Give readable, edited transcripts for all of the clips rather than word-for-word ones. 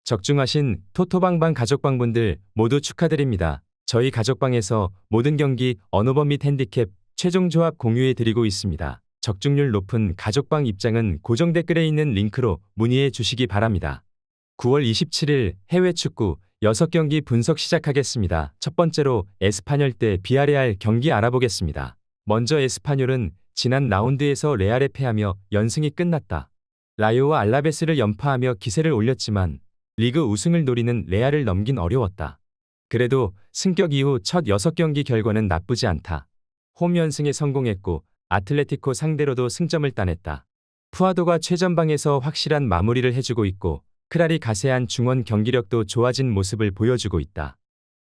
적중하신 토토방방 가족방분들 모두 축하드립니다. 저희 가족방에서 모든 경기 언어범 및 핸디캡 최종 조합 공유해 드리고 있습니다. 적중률 높은 가족방 입장은 고정 댓글에 있는 링크로 문의해 주시기 바랍니다. 9월 27일 해외 축구 6경기 분석 시작하겠습니다. 첫 번째로 에스파뇰 대 비아레알 경기 알아보겠습니다. 먼저 에스파뇰은 지난 라운드에서 레알에 패하며 연승이 끝났다. 라요와 알라베스를 연파하며 기세를 올렸지만 리그 우승을 노리는 레알을 넘긴 어려웠다. 그래도 승격 이후 첫 6경기 결과는 나쁘지 않다. 홈 연승에 성공했고 아틀레티코 상대로도 승점을 따냈다. 푸아도가 최전방에서 확실한 마무리를 해주고 있고 크라리 가세한 중원 경기력도 좋아진 모습을 보여주고 있다.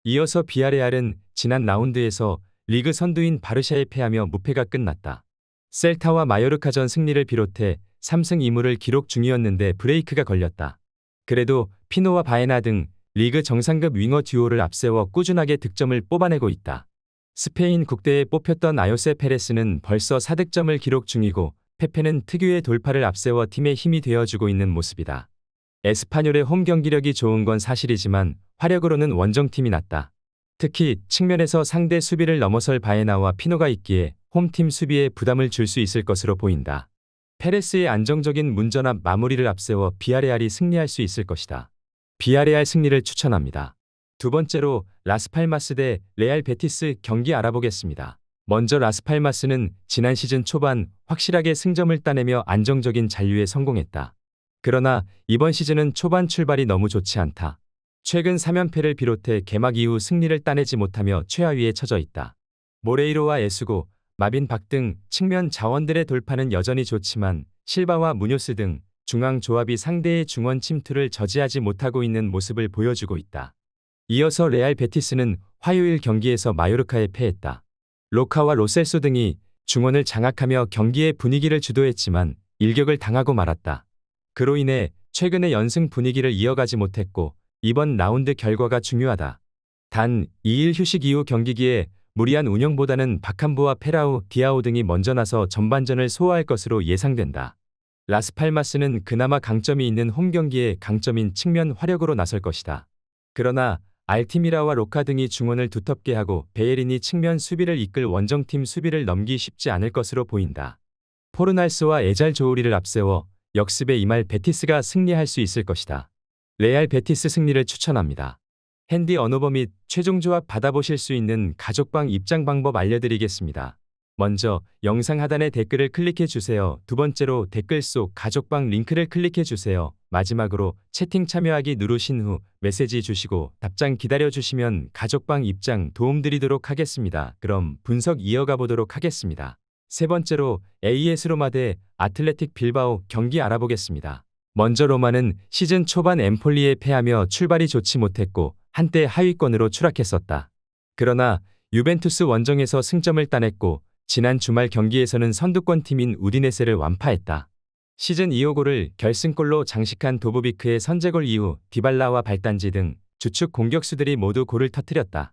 이어서 비아레알은 지난 라운드에서 리그 선두인 바르샤에 패하며 무패가 끝났다. 셀타와 마요르카전 승리를 비롯해 3승 2무를 기록 중이었는데 브레이크가 걸렸다. 그래도 피노와 바에나 등 리그 정상급 윙어 듀오를 앞세워 꾸준하게 득점을 뽑아내고 있다. 스페인 국대에 뽑혔던 아요세 페레스는 벌써 4득점을 기록 중이고 페페는 특유의 돌파를 앞세워 팀의 힘이 되어주고 있는 모습이다. 에스파뇰의 홈 경기력이 좋은 건 사실이지만 화력으로는 원정팀이 낫다. 특히 측면에서 상대 수비를 넘어설 바에나와 피노가 있기에 홈팀 수비에 부담을 줄 수 있을 것으로 보인다. 페레스의 안정적인 문전압 마무리를 앞세워 비아레알이 승리할 수 있을 것이다. 비아레알 승리를 추천합니다. 두 번째로 라스팔마스 대 레알 베티스 경기 알아보겠습니다. 먼저 라스팔마스는 지난 시즌 초반 확실하게 승점을 따내며 안정적인 잔류에 성공했다. 그러나 이번 시즌은 초반 출발이 너무 좋지 않다. 최근 3연패를 비롯해 개막 이후 승리를 따내지 못하며 최하위에 처져 있다. 모레이로와 에수고, 마빈 박 등 측면 자원들의 돌파는 여전히 좋지만 실바와 무뇨스 등 중앙 조합이 상대의 중원 침투를 저지하지 못하고 있는 모습을 보여주고 있다. 이어서 레알 베티스는 화요일 경기에서 마요르카에 패했다. 로카와 로셀소 등이 중원을 장악하며 경기의 분위기를 주도했지만 일격을 당하고 말았다. 그로 인해 최근의 연승 분위기를 이어가지 못했고 이번 라운드 결과가 중요하다. 단 2일 휴식 이후 경기기에 무리한 운영보다는 바캄부와 페라우, 디아오 등이 먼저 나서 전반전을 소화할 것으로 예상된다. 라스팔마스는 그나마 강점이 있는 홈 경기에 강점인 측면 화력으로 나설 것이다. 그러나 알티미라와 로카 등이 중원을 두텁게 하고 베예린이 측면 수비를 이끌 원정팀 수비를 넘기 쉽지 않을 것으로 보인다. 포르날스와 에잘 조우리를 앞세워 역습에 임할 베티스가 승리할 수 있을 것이다. 레알 베티스 승리를 추천합니다. 핸디 언어버 및 최종 조합 받아보실 수 있는 가족방 입장 방법 알려드리겠습니다. 먼저 영상 하단의 댓글을 클릭해 주세요. 두 번째로 댓글 속 가족방 링크를 클릭해 주세요. 마지막으로 채팅 참여하기 누르신 후 메시지 주시고 답장 기다려 주시면 가족방 입장 도움드리도록 하겠습니다. 그럼 분석 이어가 보도록 하겠습니다. 세 번째로 AS 로마 대 아틀레틱 빌바오 경기 알아보겠습니다. 먼저 로마는 시즌 초반 엠폴리에 패하며 출발이 좋지 못했고 한때 하위권으로 추락했었다. 그러나 유벤투스 원정에서 승점을 따냈고 지난 주말 경기에서는 선두권 팀인 우디네세를 완파했다. 시즌 2호 골을 결승골로 장식한 도보비크의 선제골 이후 디발라와 발단지 등 주축 공격수들이 모두 골을 터뜨렸다.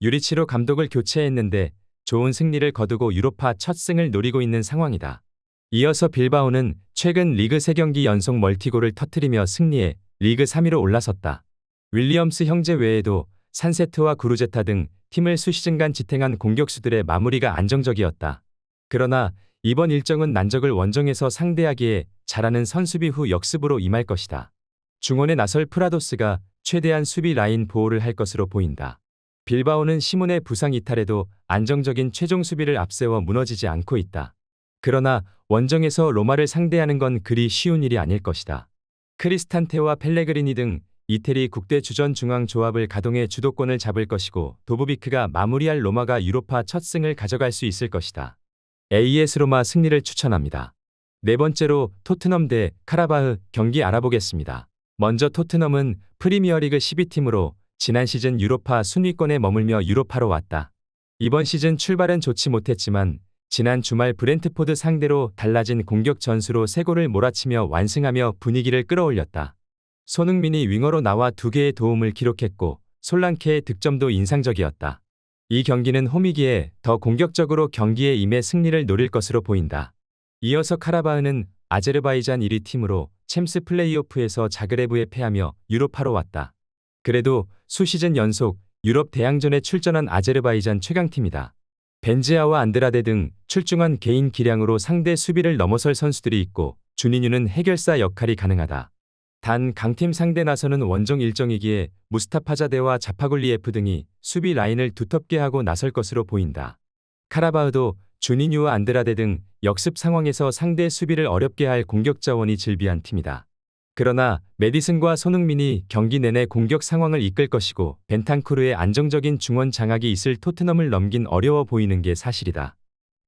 유리치로 감독을 교체했는데 좋은 승리를 거두고 유로파 첫 승을 노리고 있는 상황이다. 이어서 빌바오는 최근 리그 3경기 연속 멀티골을 터뜨리며 승리해 리그 3위로 올라섰다. 윌리엄스 형제 외에도 산세트와 구루제타 등 팀을 수시즌간 지탱한 공격수들의 마무리가 안정적이었다. 그러나 이번 일정은 난적을 원정에서 상대하기에 잘하는 선수비 후 역습으로 임할 것이다. 중원에 나설 프라도스가 최대한 수비 라인 보호를 할 것으로 보인다. 빌바오는 시몬의 부상 이탈에도 안정적인 최종 수비를 앞세워 무너지지 않고 있다. 그러나 원정에서 로마를 상대하는 건 그리 쉬운 일이 아닐 것이다. 크리스탄테와 펠레그리니 등 이태리 국대 주전 중앙 조합을 가동해 주도권을 잡을 것이고 도보비크가 마무리할 로마가 유로파 첫 승을 가져갈 수 있을 것이다. AS 로마 승리를 추천합니다. 네 번째로 토트넘 대 카라바흐 경기 알아보겠습니다. 먼저 토트넘은 프리미어리그 12팀으로 지난 시즌 유로파 순위권에 머물며 유로파로 왔다. 이번 시즌 출발은 좋지 못했지만 지난 주말 브렌트포드 상대로 달라진 공격 전술로 3골을 몰아치며 완승하며 분위기를 끌어올렸다. 손흥민이 윙어로 나와 2개의 도움을 기록했고 솔랑케의 득점도 인상적이었다. 이 경기는 홈이기에 더 공격적으로 경기에 임해 승리를 노릴 것으로 보인다. 이어서 카라바흐는 아제르바이잔 1위 팀으로 챔스 플레이오프에서 자그레브에 패하며 유로파로 왔다. 그래도 수시즌 연속 유럽 대항전에 출전한 아제르바이잔 최강팀이다. 벤지아와 안드라데 등 출중한 개인 기량으로 상대 수비를 넘어설 선수들이 있고 주니뉴는 해결사 역할이 가능하다. 단 강팀 상대 나서는 원정 일정이기에 무스타파자데와 자파굴리에프 등이 수비 라인을 두텁게 하고 나설 것으로 보인다. 카라바흐도 주니뉴와 안드라데 등 역습 상황에서 상대 수비를 어렵게 할 공격 자원이 질비한 팀이다. 그러나 메디슨과 손흥민이 경기 내내 공격 상황을 이끌 것이고 벤탄쿠르의 안정적인 중원 장악이 있을 토트넘을 넘긴 어려워 보이는 게 사실이다.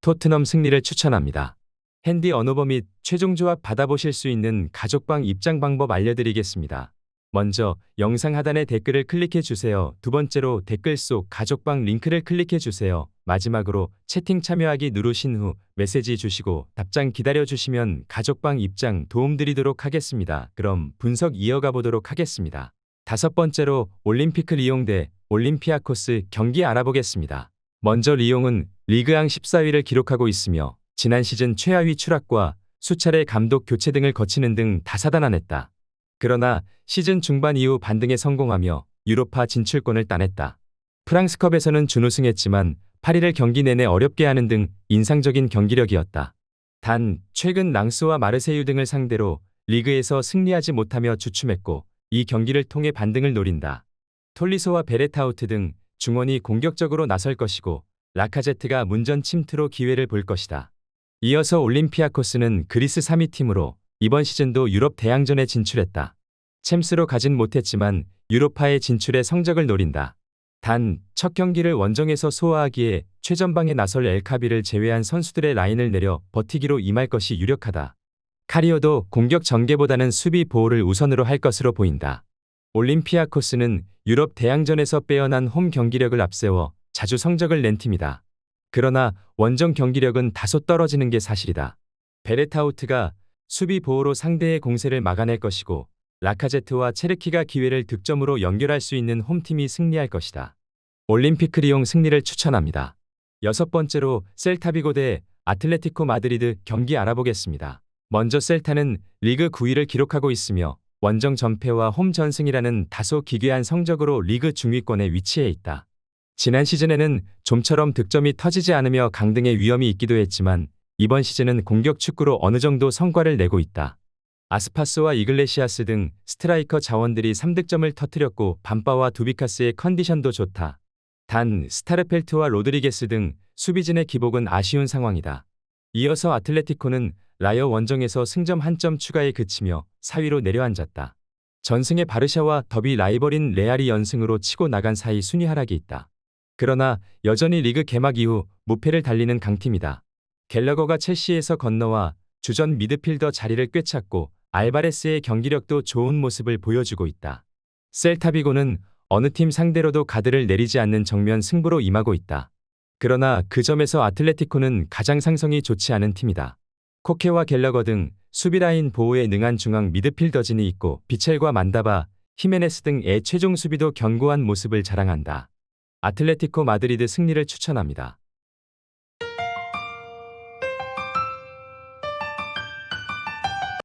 토트넘 승리를 추천합니다. 핸디 언어버 및 최종 조합 받아보실 수 있는 가족방 입장 방법 알려드리겠습니다. 먼저 영상 하단의 댓글을 클릭해 주세요. 두 번째로 댓글 속 가족방 링크를 클릭해 주세요. 마지막으로 채팅 참여하기 누르신 후 메시지 주시고 답장 기다려 주시면 가족방 입장 도움드리도록 하겠습니다. 그럼 분석 이어가 보도록 하겠습니다. 다섯 번째로 올림피크 리옹 대 올림피아코스 경기 알아보겠습니다. 먼저 리옹은 리그앙 14위를 기록하고 있으며 지난 시즌 최하위 추락과 수차례 감독 교체 등을 거치는 등 다사다난했다. 그러나 시즌 중반 이후 반등에 성공하며 유로파 진출권을 따냈다. 프랑스컵에서는 준우승했지만 파리를 경기 내내 어렵게 하는 등 인상적인 경기력이었다. 단 최근 랑스와 마르세유 등을 상대로 리그에서 승리하지 못하며 주춤했고 이 경기를 통해 반등을 노린다. 톨리소와 베레타우트 등 중원이 공격적으로 나설 것이고 라카제트가 문전 침투로 기회를 볼 것이다. 이어서 올림피아코스는 그리스 3위 팀으로 이번 시즌도 유럽 대항전에 진출했다. 챔스로 가진 못했지만 유로파의 진출에 성적을 노린다. 단 첫 경기를 원정에서 소화하기에 최전방에 나설 엘카비를 제외한 선수들의 라인을 내려 버티기로 임할 것이 유력하다. 카리오도 공격 전개보다는 수비 보호를 우선으로 할 것으로 보인다. 올림피아코스는 유럽 대항전에서 빼어난 홈 경기력을 앞세워 자주 성적을 낸 팀이다. 그러나 원정 경기력은 다소 떨어지는 게 사실이다. 베레타우트가 수비 보호로 상대의 공세를 막아낼 것이고 라카제트와 체르키가 기회를 득점으로 연결할 수 있는 홈팀이 승리할 것이다. 올림피크 리옹 승리를 추천합니다. 여섯 번째로 셀타비고 대 아틀레티코 마드리드 경기 알아보겠습니다. 먼저 셀타는 리그 9위를 기록하고 있으며 원정 전패와 홈 전승이라는 다소 기괴한 성적으로 리그 중위권에 위치해 있다. 지난 시즌에는 좀처럼 득점이 터지지 않으며 강등의 위험이 있기도 했지만 이번 시즌은 공격 축구로 어느 정도 성과를 내고 있다. 아스파스와 이글레시아스 등 스트라이커 자원들이 3득점을 터뜨렸고 밤바와 두비카스의 컨디션도 좋다. 단 스타르펠트와 로드리게스 등 수비진의 기복은 아쉬운 상황이다. 이어서 아틀레티코는 라여 원정에서 승점 1점 추가에 그치며 4위로 내려앉았다. 전승의 바르샤와 더비 라이벌인 레알이 연승으로 치고 나간 사이 순위 하락이 있다. 그러나 여전히 리그 개막 이후 무패를 달리는 강팀이다. 갤러거가 첼시에서 건너와 주전 미드필더 자리를 꿰찼고 알바레스의 경기력도 좋은 모습을 보여주고 있다. 셀타비고는 어느 팀 상대로도 가드를 내리지 않는 정면 승부로 임하고 있다. 그러나 그 점에서 아틀레티코는 가장 상성이 좋지 않은 팀이다. 코케와 갤러거 등 수비라인 보호에 능한 중앙 미드필더진이 있고 비첼과 만다바, 히메네스 등의 최종 수비도 견고한 모습을 자랑한다. 아틀레티코 마드리드 승리를 추천합니다.